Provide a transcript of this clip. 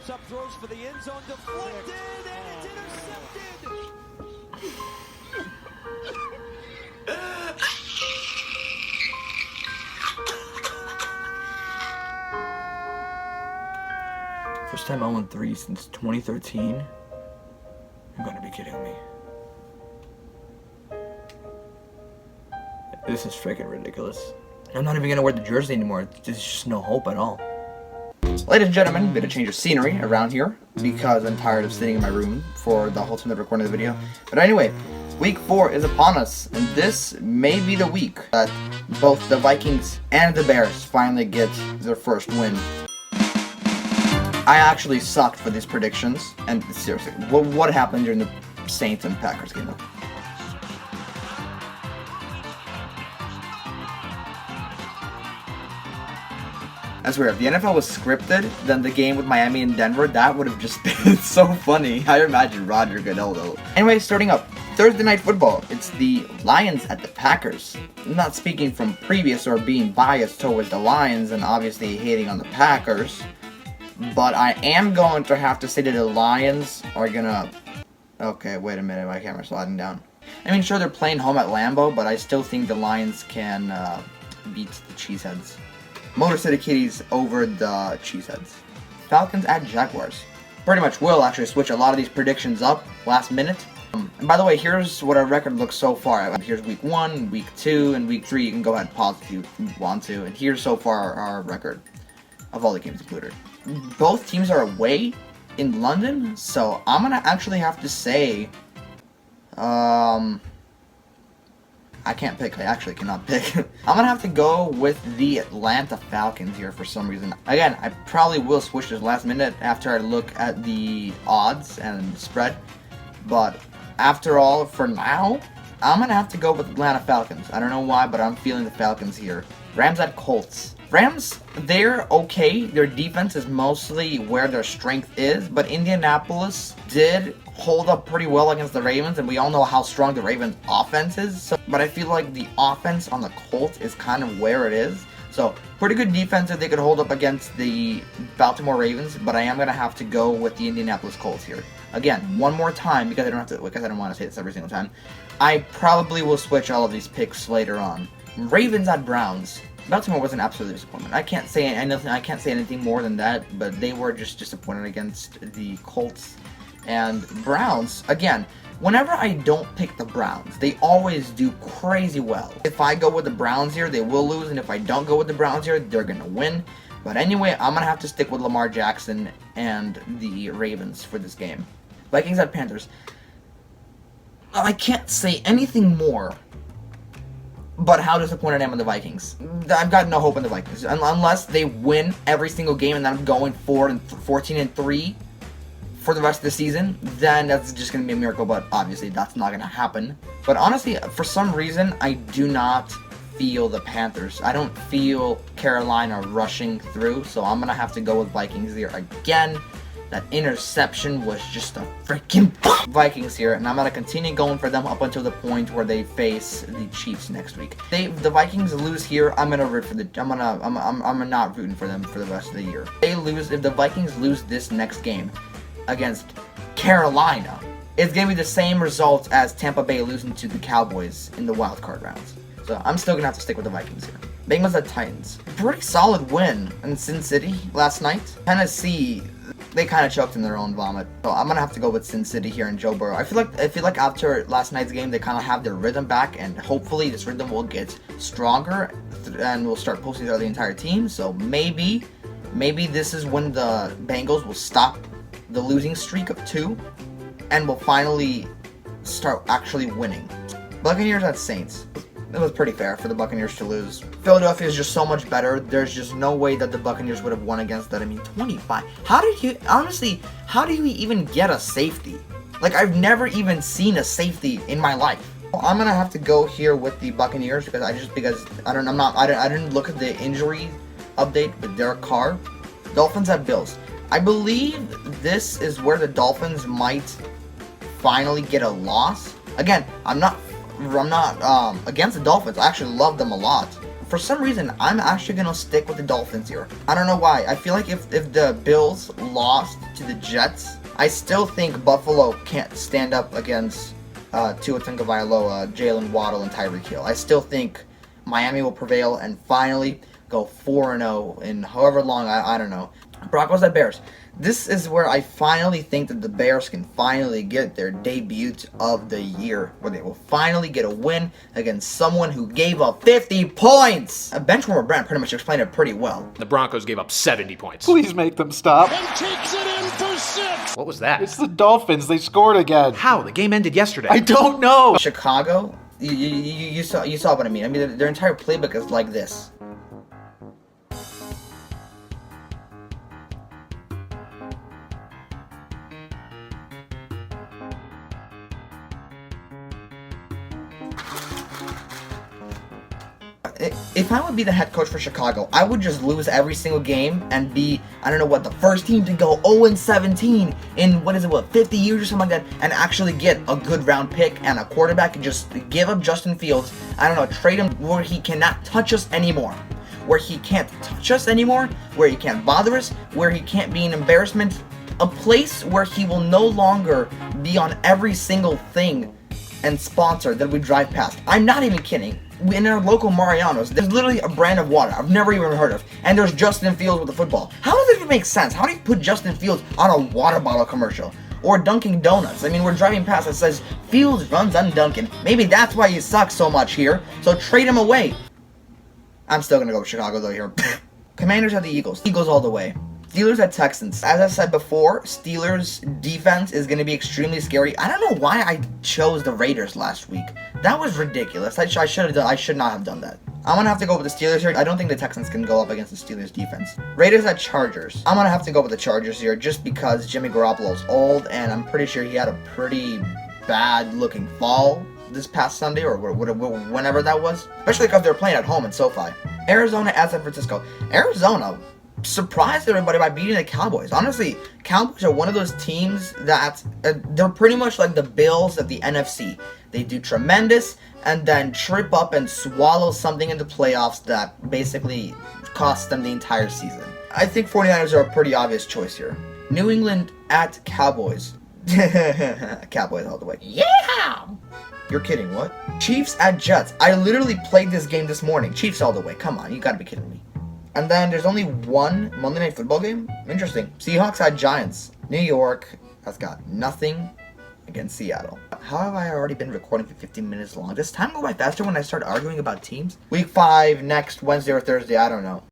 Pops up, throws for the end zone, deflected, and it's intercepted. First time 0-3 since 2013. You're gonna be kidding me. This is freaking ridiculous. I'm not even gonna wear the jersey anymore. There's just no hope at all. Ladies and gentlemen, bit of change of scenery around here because I'm tired of sitting in my room for the whole time of recording the video. But anyway, week 4 is upon us, and this may be the week that both the Vikings and the Bears finally get their first win. I actually sucked for these predictions, and seriously, what happened during the Saints and Packers game? I swear, if the NFL was scripted, then the game with Miami and Denver, that would have just been so funny. I imagine Roger Goodell, though. Anyway, starting up, Thursday Night Football. It's the Lions at the Packers. I'm not speaking from previous or being biased towards the Lions and obviously hating on the Packers, but I am going to have to say that the Lions are gonna... Okay, wait a minute, my camera's sliding down. I mean, sure, they're playing home at Lambeau, but I still think the Lions can beat the Cheeseheads. Motor City Kitties over the Cheeseheads. Falcons at Jaguars. Pretty much will actually switch a lot of these predictions up last minute. And by the way, here's what our record looks so far. Here's week 1, week 2, and week 3. You can go ahead and pause if you want to. And here's so far our record of all the games included. Both teams are away in London, so I'm gonna actually have to say, I can't pick. I actually cannot pick. I'm gonna have to go with the Atlanta Falcons here for some reason. Again, I probably will switch this last minute after I look at the odds and the spread. But after all, for now, I'm gonna have to go with Atlanta Falcons. I don't know why, but I'm feeling the Falcons here. Rams at Colts. Rams, they're okay. Their defense is mostly where their strength is, but Indianapolis did hold up pretty well against the Ravens, and we all know how strong the Ravens offense is. So, but I feel like the offense on the Colts is kind of where it is. So pretty good defense if they could hold up against the Baltimore Ravens, but I am going to have to go with the Indianapolis Colts here. Again, one more time, because I don't want to say this every single time. I probably will switch all of these picks later on. Ravens at Browns. Baltimore was an absolute disappointment. I can't say anything more than that, but they were just disappointed against the Colts. And Browns, again, whenever I don't pick the Browns, they always do crazy well. If I go with the Browns here, they will lose, and if I don't go with the Browns here, they're going to win. But anyway, I'm going to have to stick with Lamar Jackson and the Ravens for this game. Vikings at Panthers. I can't say anything more but how disappointed I am in the Vikings. I've got no hope in the Vikings. Unless they win every single game and then I'm going 14-3 for the rest of the season, then that's just going to be a miracle, but obviously that's not going to happen. But honestly, for some reason, I do not feel the Panthers. I don't feel Carolina rushing through, so I'm going to have to go with Vikings here again. That interception was just a freaking Vikings here, and I'm going to continue going for them up until the point where they face the Chiefs next week. If the Vikings lose here, I'm going to root for I'm not rooting for them for the rest of the year. If the Vikings lose this next game against Carolina, it's going to be the same result as Tampa Bay losing to the Cowboys in the wild card rounds. So I'm still going to have to stick with the Vikings here. Bengals at Titans. Pretty solid win in Sin City last night. Tennessee, they kind of choked in their own vomit. So I'm going to have to go with Sin City here and Joe Burrow. I feel like after last night's game, they kind of have their rhythm back, and hopefully this rhythm will get stronger and will start posting throughout the entire team. So maybe this is when the Bengals will stop the losing streak of 2 and will finally start actually winning. Buccaneers at Saints. It was pretty fair for the Buccaneers to lose. Philadelphia is just so much better. There's just no way that the Buccaneers would have won against that. I mean, 25. How do you even get a safety? Like, I've never even seen a safety in my life. I'm gonna have to go here with the Buccaneers because I didn't look at the injury update with Derek Carr. Dolphins at Bills. I believe this is where the Dolphins might finally get a loss. Again, I'm not against the Dolphins. I actually love them a lot. for some reason, I'm actually going to stick with the Dolphins here. I don't know why. I feel like if the Bills lost to the Jets, I still think Buffalo can't stand up against Tua Tagovailoa, Jalen Waddle, and Tyreek Hill. I still think Miami will prevail and finally go 4-0 in however long, I don't know. Broncos at Bears. This is where I finally think that the Bears can finally get their debut of the year, where they will finally get a win against someone who gave up 50 points. Benchwarmer Brand pretty much explained it pretty well. The Broncos gave up 70 points. Please make them stop. And takes it in for 6. What was that? It's the Dolphins. They scored again. How? The game ended yesterday. I don't know. Chicago, you saw what I mean. I mean, their entire playbook is like this. If I would be the head coach for Chicago, I would just lose every single game and be, I don't know what, the first team to go 0-17 in, 50 years or something like that, and actually get a good round pick and a quarterback and just give up Justin Fields, I don't know, trade him where he cannot touch us anymore. Where he can't touch us anymore, where he can't bother us, where he can't be an embarrassment. A place where he will no longer be on every single thing and sponsor that we drive past. I'm not even kidding. In our local Mariano's, there's literally a brand of water I've never even heard of, and there's Justin Fields with the football. How does it even make sense? How do you put Justin Fields on a water bottle commercial? Or Dunkin' Donuts? I mean, we're driving past, it says, Fields runs on Dunkin'. Maybe that's why he sucks so much here, so trade him away. I'm still gonna go with Chicago though here. Commanders at the Eagles. Eagles all the way. Steelers at Texans. As I said before, Steelers defense is going to be extremely scary. I don't know why I chose the Raiders last week. That was ridiculous. I should not have done that. I'm going to have to go with the Steelers here. I don't think the Texans can go up against the Steelers defense. Raiders at Chargers. I'm going to have to go with the Chargers here just because Jimmy Garoppolo's old and I'm pretty sure he had a pretty bad looking fall this past Sunday or whenever that was. Especially because they're playing at home in SoFi. Arizona at San Francisco. Arizona surprised everybody by beating the Cowboys. Honestly, Cowboys are one of those teams that they're pretty much like the Bills of the NFC. They do tremendous and then trip up and swallow something in the playoffs that basically costs them the entire season. I think 49ers are a pretty obvious choice here. New England at Cowboys. Cowboys all the way. Yeah! You're kidding, what? Chiefs at Jets. I literally played this game this morning. Chiefs all the way. Come on, you gotta be kidding me. And then there's only one Monday Night Football game? Interesting. Seahawks at Giants. New York has got nothing against Seattle. How have I already been recording for 15 minutes long? Does time go by faster when I start arguing about teams? Week 5, next Wednesday or Thursday, I don't know.